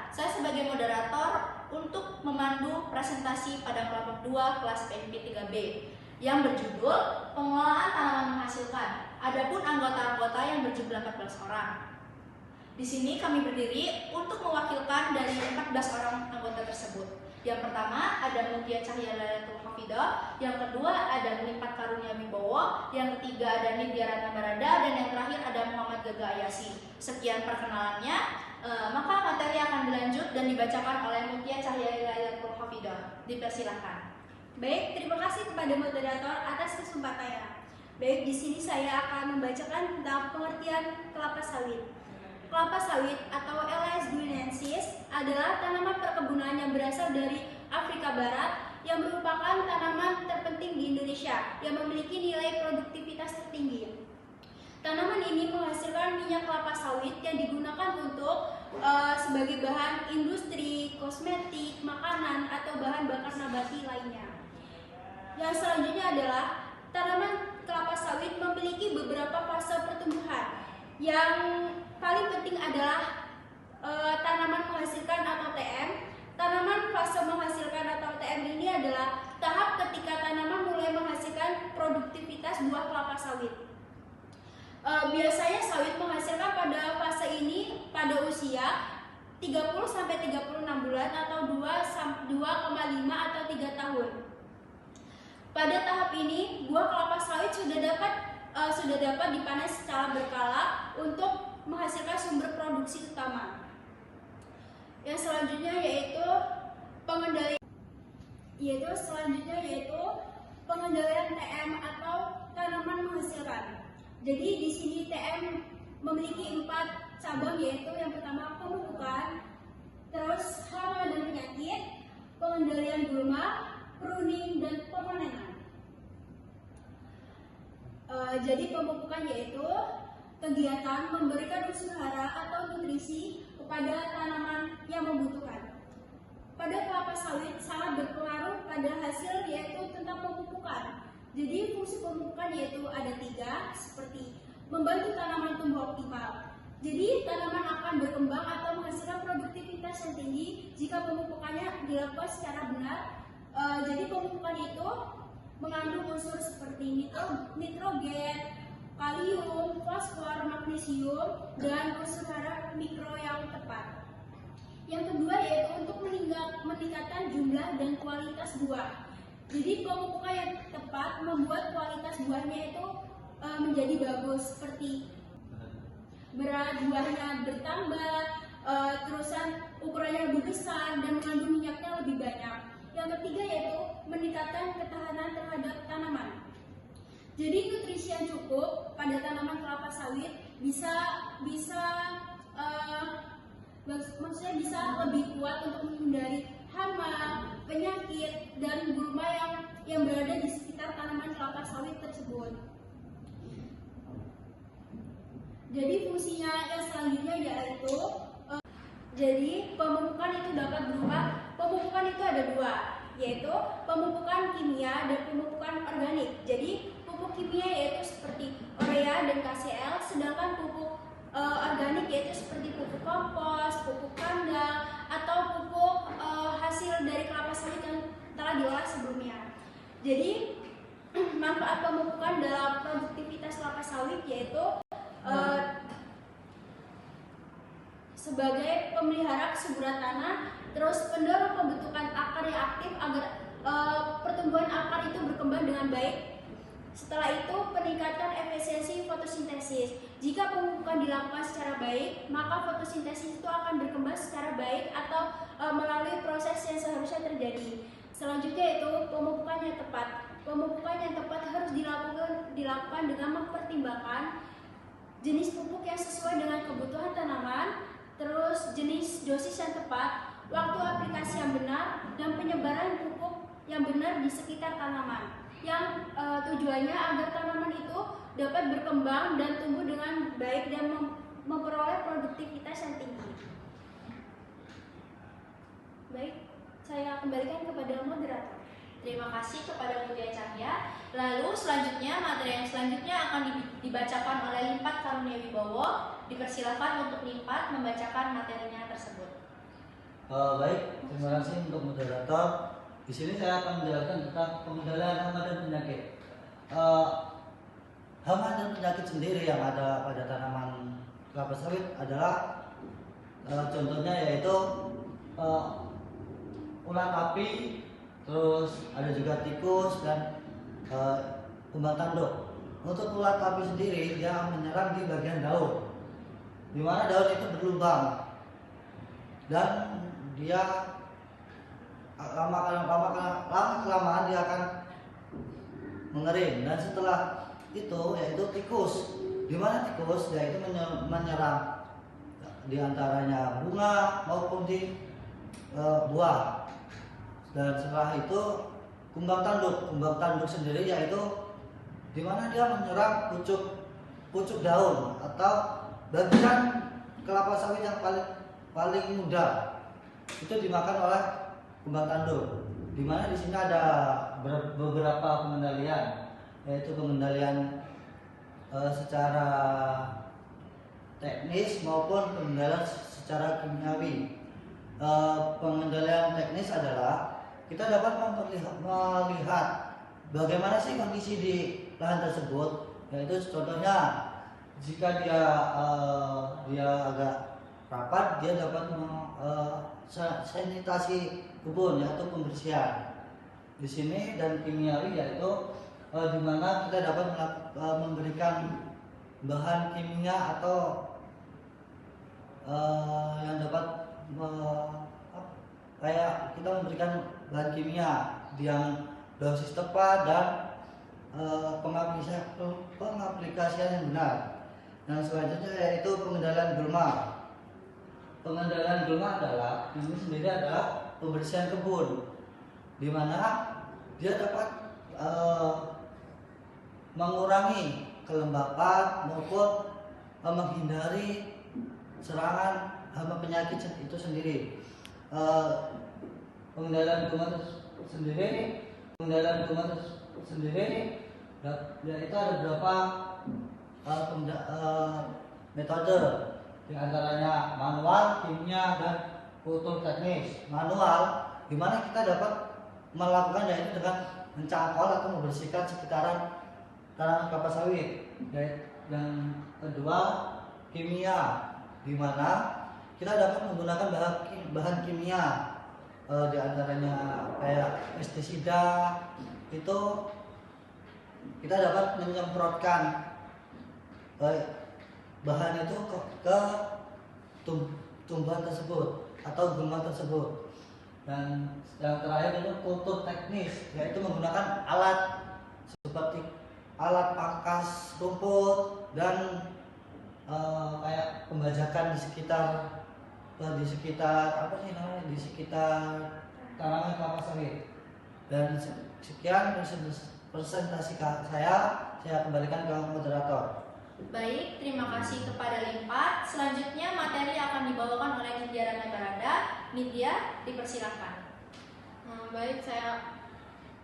saya sebagai moderator untuk memandu presentasi pada kelompok 2 kelas PMP 3B yang berjudul Pengelolaan Tanaman Menghasilkan. Adapun anggota-anggota yang berjumlah 14 orang. Di sini kami berdiri untuk mewakilkan dari 14 orang anggota tersebut. Yang pertama ada Mutia Cahya Lailatul Hafidah, yang kedua ada Melipat Karunia Wibowo, yang ketiga ada Nidya Ratna Barada, dan yang terakhir ada Muhammad Gaga Ayasi. Sekian perkenalannya, maka materi akan dilanjut dan dibacakan oleh Mutia Cahya Lailatul Hafidah. Dipersilakan. Baik, terima kasih kepada moderator atas kesempatannya. Baik, di sini saya akan membacakan tentang pengertian kelapa sawit. Kelapa sawit atau Elaeus guineensis adalah tanaman perkebunan yang berasal dari Afrika Barat yang merupakan tanaman terpenting di Indonesia yang memiliki nilai produktivitas tertinggi. Tanaman ini menghasilkan minyak kelapa sawit yang digunakan untuk sebagai bahan industri, kosmetik, makanan, atau bahan bakar nabati lainnya. Yang selanjutnya adalah tanaman kelapa sawit memiliki beberapa fase pertumbuhan. Yang paling penting adalah tanaman menghasilkan atau TM. Tanaman fase menghasilkan atau TM ini adalah tahap ketika tanaman mulai menghasilkan produktivitas buah kelapa sawit. Biasanya sawit menghasilkan pada fase ini pada usia 30-36 bulan atau 2,5 atau 3 tahun. Pada tahap ini, buah kelapa sawit sudah dapat dipanen secara berkala untuk menghasilkan sumber produksi utama. Yang selanjutnya yaitu pengendalian TM atau tanaman menghasilkan. Jadi di sini TM memiliki 4 cabang, yaitu yang pertama pemupukan, terus hama dan penyakit, pengendalian gulma, pruning, dan pemanenan. Jadi pemupukan yaitu kegiatan memberikan unsur hara atau nutrisi kepada tanaman yang membutuhkan. Pada kelapa sawit sangat berpengaruh pada hasil, yaitu tentang pemupukan. Jadi fungsi pemupukan yaitu ada 3, seperti membantu tanaman tumbuh optimal. Jadi tanaman akan berkembang atau menghasilkan produktivitas yang tinggi jika pemupukannya dilakukan secara benar. Jadi pemupukan itu mengandung unsur seperti nitrogen, kalium, fosfor, magnesium, dan unsur hara mikro yang tepat. Yang kedua yaitu untuk meningkatkan jumlah dan kualitas buah. Jadi pemupukan yang tepat membuat kualitas buahnya itu menjadi bagus, seperti berat buahnya bertambah, terusan ukurannya lebih besar, dan mengandung minyaknya lebih banyak. Yang ketiga yaitu meningkatkan ketahanan terhadap tanaman. Jadi nutrisi yang cukup pada tanaman kelapa sawit bisa lebih kuat untuk menghindari hama, penyakit, dan gulma yang berada di sekitar tanaman kelapa sawit tersebut. Jadi fungsinya yang selanjutnya yaitu jadi pemupukan itu dapat berupa, pemupukan itu ada 2, yaitu pemupukan kimia dan pemupukan organik. Jadi pupuk kimia yaitu seperti urea dan KCl, sedangkan pupuk organik yaitu seperti pupuk kompos, pupuk kandang, atau pupuk hasil dari kelapa sawit yang telah diolah sebelumnya. Jadi manfaat pemupukan dalam produktivitas kelapa sawit yaitu sebagai pemelihara kesuburan tanah, terus pendorong pembentukan akar yang aktif agar pertumbuhan akar itu berkembang dengan baik. Setelah itu peningkatkan efisiensi fotosintesis. Jika pemupukan dilakukan secara baik, maka fotosintesis itu akan berkembang secara baik atau melalui proses yang seharusnya terjadi. Selanjutnya itu pemupukan yang tepat. Pemupukan yang tepat harus dilakukan dengan mempertimbangkan jenis pupuk yang sesuai dengan kebutuhan tanaman, terus jenis dosis yang tepat, waktu aplikasi yang benar, dan penyebaran pupuk yang benar di sekitar tanaman. Yang tujuannya agar tanaman itu dapat berkembang dan tumbuh dengan baik dan memperoleh produktivitas yang tinggi. Baik, saya kembalikan kepada moderator. Terima kasih kepada Mutia Cahya. Lalu selanjutnya, materi yang selanjutnya akan dibacakan oleh Limpat Karunia Wibowo. Dipersilakan untuk Limpat membacakan materinya tersebut. Baik, terima kasih untuk moderator. Di sini saya akan menjelaskan tentang pengendalian hama dan penyakit. Eh, Hama dan penyakit sendiri yang ada pada tanaman kelapa sawit adalah contohnya yaitu ulat api, terus ada juga tikus dan kumbang tanduk. Untuk ulat api sendiri dia menyerang di bagian daun, di mana daun itu berlubang dan dia lama kelamaan dia akan mengering. Dan setelah itu yaitu tikus, di mana tikus yaitu menyerang di antaranya bunga maupun di buah. Dan setelah itu kumbang tanduk sendiri yaitu di mana dia menyerang pucuk daun atau bagian kelapa sawit yang paling muda, itu dimakan oleh kumbang tanduk. Di mana di sini ada beberapa pengendalian, yaitu pengendalian secara teknis maupun pengendalian secara kimiawi. Pengendalian teknis adalah kita dapat melihat bagaimana sih kondisi di lahan tersebut, yaitu contohnya jika dia agak rapat, dia dapat sanitasi kebun yaitu pembersihan. Di sini dan kimiawi yaitu di mana kita dapat memberikan bahan kimia atau yang dapat kayak kita memberikan bahan kimia yang dosis tepat dan pengaplikasian yang benar. Yang selanjutnya yaitu pengendalian gulma. Pengendalian gulma adalah ini sendiri adalah pembersihan kebun, di mana dia dapat mengurangi kelembapan maupun menghindari serangan hama penyakit itu sendiri. Pengendalian gulma sendiri yaitu ada beberapa metode, di antaranya manual, kimia, dan kultur teknis. Manual di mana kita dapat melakukan yaitu dengan mencangkol atau membersihkan sekitaran tanaman kelapa sawit. Yang kedua kimia, di mana kita dapat menggunakan bahan kimia, di antaranya kayak pestisida. Itu kita dapat menyemprotkan bahan itu ke tumbuhan tersebut atau gulma tersebut. Dan yang terakhir itu kultur teknis, yaitu menggunakan alat seperti alat pangkas rumput dan kayak pembajakan di sekitar tanaman kelapa sawit. Dan sekian presentasi saya kembalikan ke moderator. Baik, terima kasih kepada Limpat. Selanjutnya materi akan dibawakan oleh Nindya Rana Barada. Nindya, dipersilakan. Baik, saya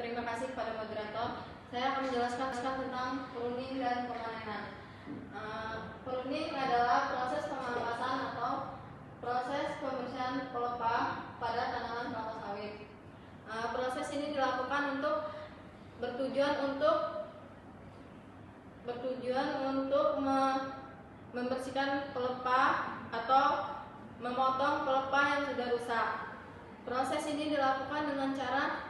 terima kasih kepada moderator. Saya akan menjelaskan tentang pruning dan pemanenan. Pruning adalah proses pemangkasan atau proses pembersihan pelepah pada tanaman kelapa sawit. Proses ini dilakukan bertujuan untuk membersihkan pelepah atau memotong pelepah yang sudah rusak. Proses ini dilakukan dengan cara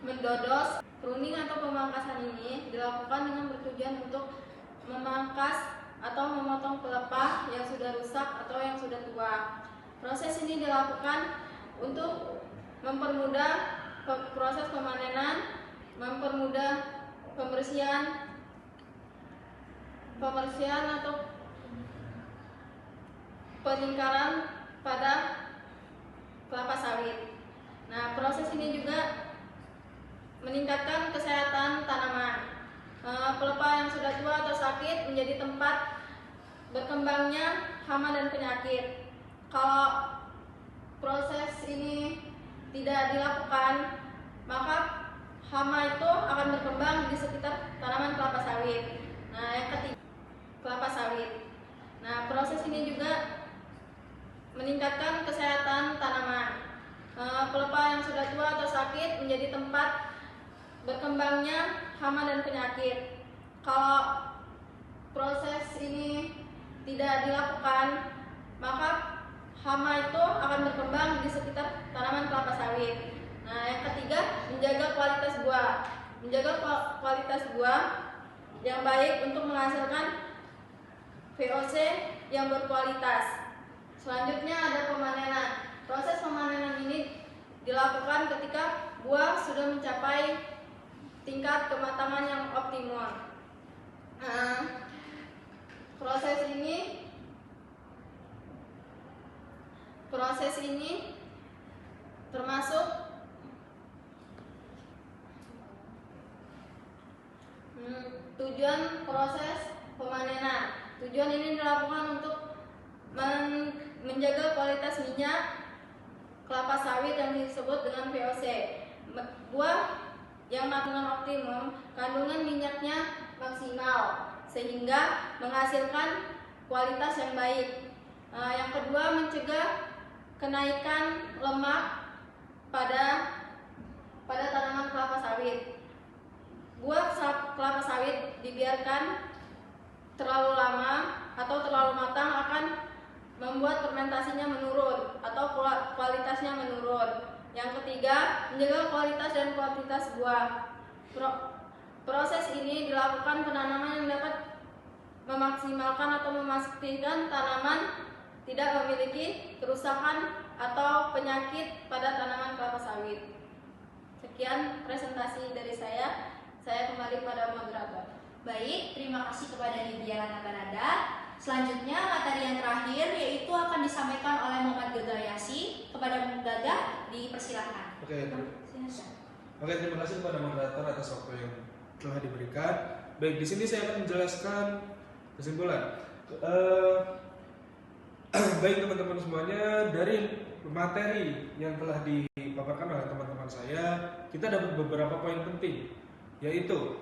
mendodos. Pruning atau pemangkasan ini dilakukan dengan bertujuan untuk memangkas atau memotong pelepah yang sudah rusak atau yang sudah tua. Proses ini dilakukan untuk mempermudah proses pemanenan, mempermudah pembersihan atau peningkaran pada kelapa sawit. Nah, proses ini juga meningkatkan kesehatan tanaman. Pelepah yang sudah tua atau sakit menjadi tempat berkembangnya hama dan penyakit. Kalau proses ini tidak dilakukan, maka hama itu akan berkembang di sekitar tanaman kelapa sawit. Nah, yang ketiga, kelapa sawit. Nah, proses ini juga meningkatkan kesehatan tua atau sakit menjadi tempat berkembangnya hama dan penyakit. Kalau proses ini tidak dilakukan, maka hama itu akan berkembang di sekitar tanaman kelapa sawit. Nah, yang ketiga, menjaga kualitas buah. Menjaga kualitas buah yang baik untuk menghasilkan VOC yang berkualitas. Selanjutnya ada pemanenan. Proses pemanenan ini dilakukan ketika buah sudah mencapai tingkat kematangan yang optimal. Proses ini termasuk tujuan proses pemanenan. Tujuan ini dilakukan untuk menjaga kualitas minyak kelapa sawit yang disebut dengan VOC. Buah yang dengan optimum, kandungan minyaknya maksimal sehingga menghasilkan kualitas yang baik. Yang kedua, mencegah kenaikan lemak pada tanaman kelapa sawit. Buah kelapa sawit dibiarkan terlalu lama atau terlalu matang akan membuat fermentasinya menurun atau kualitasnya menurun. Yang ketiga, menjaga kualitas dan kuantitas buah. Proses ini dilakukan penanaman yang dapat memaksimalkan atau memastikan tanaman tidak memiliki kerusakan atau penyakit pada tanaman kelapa sawit. Sekian presentasi dari saya. Saya kembali pada moderator. Baik, terima kasih kepada Lydia Lanata. Selanjutnya materi yang terakhir yaitu akan disampaikan oleh Muhammad Gagayasi. Kepada Gagah dipersilakan. Oke, terima kasih kepada moderator atas waktu yang telah diberikan. Baik, di sini saya akan menjelaskan kesimpulan. Baik teman-teman semuanya, dari materi yang telah dipaparkan oleh teman-teman saya, kita dapat beberapa poin penting, yaitu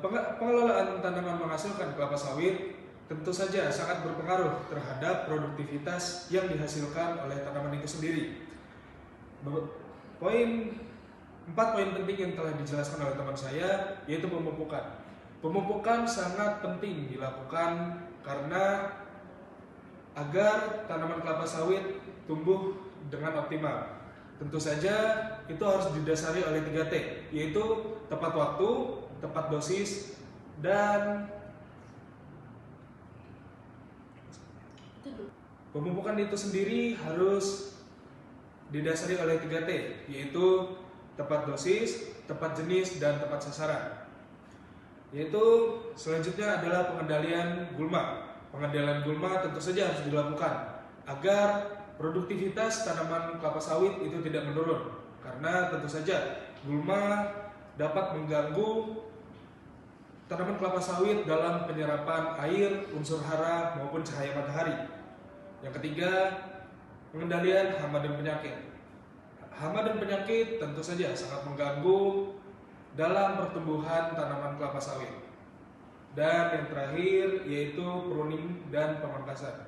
pengelolaan tanaman menghasilkan kelapa sawit tentu saja sangat berpengaruh terhadap produktivitas yang dihasilkan oleh tanaman itu sendiri. 4 poin penting yang telah dijelaskan oleh teman saya, yaitu pemupukan. Pemupukan sangat penting dilakukan karena agar tanaman kelapa sawit tumbuh dengan optimal. Tentu saja itu harus didasari oleh 3T, yaitu tepat waktu, tepat dosis, dan pemupukan itu sendiri harus didasari oleh 3T, yaitu tepat dosis, tepat jenis, dan tepat sasaran. Yaitu selanjutnya adalah pengendalian gulma. Pengendalian gulma tentu saja harus dilakukan agar produktivitas tanaman kelapa sawit itu tidak menurun, karena tentu saja gulma dapat mengganggu tanaman kelapa sawit dalam penyerapan air, unsur hara maupun cahaya matahari. Yang ketiga, pengendalian hama dan penyakit. Hama dan penyakit tentu saja sangat mengganggu dalam pertumbuhan tanaman kelapa sawit. Dan yang terakhir yaitu pruning dan pemangkasan.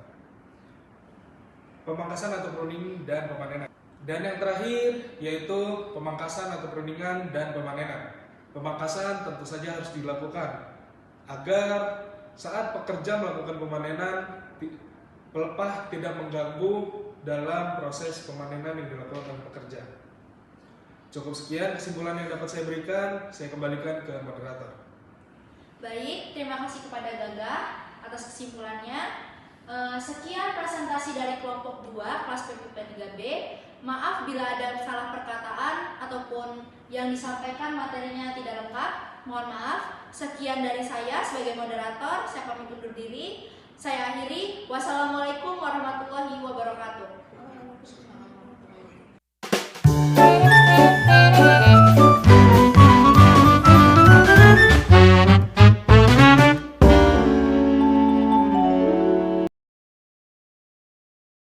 Pemangkasan atau pruning dan pemanenan. Dan yang terakhir yaitu pemangkasan atau pruningan dan pemanenan. Pemangkasan tentu saja harus dilakukan agar saat pekerja melakukan pemanenan, pelepah tidak mengganggu dalam proses pemanenan yang dilakukan oleh pekerja. Cukup sekian kesimpulan yang dapat saya berikan. Saya kembalikan ke moderator. Baik, terima kasih kepada Gagah atas kesimpulannya. Sekian presentasi dari kelompok 2 kelas PPP 3B. Maaf bila ada salah perkataan ataupun yang disampaikan materinya tidak lengkap. Mohon maaf. Sekian dari saya sebagai moderator. Saya pamit undur diri. Saya akhiri. Wassalamualaikum warahmatullahi wabarakatuh.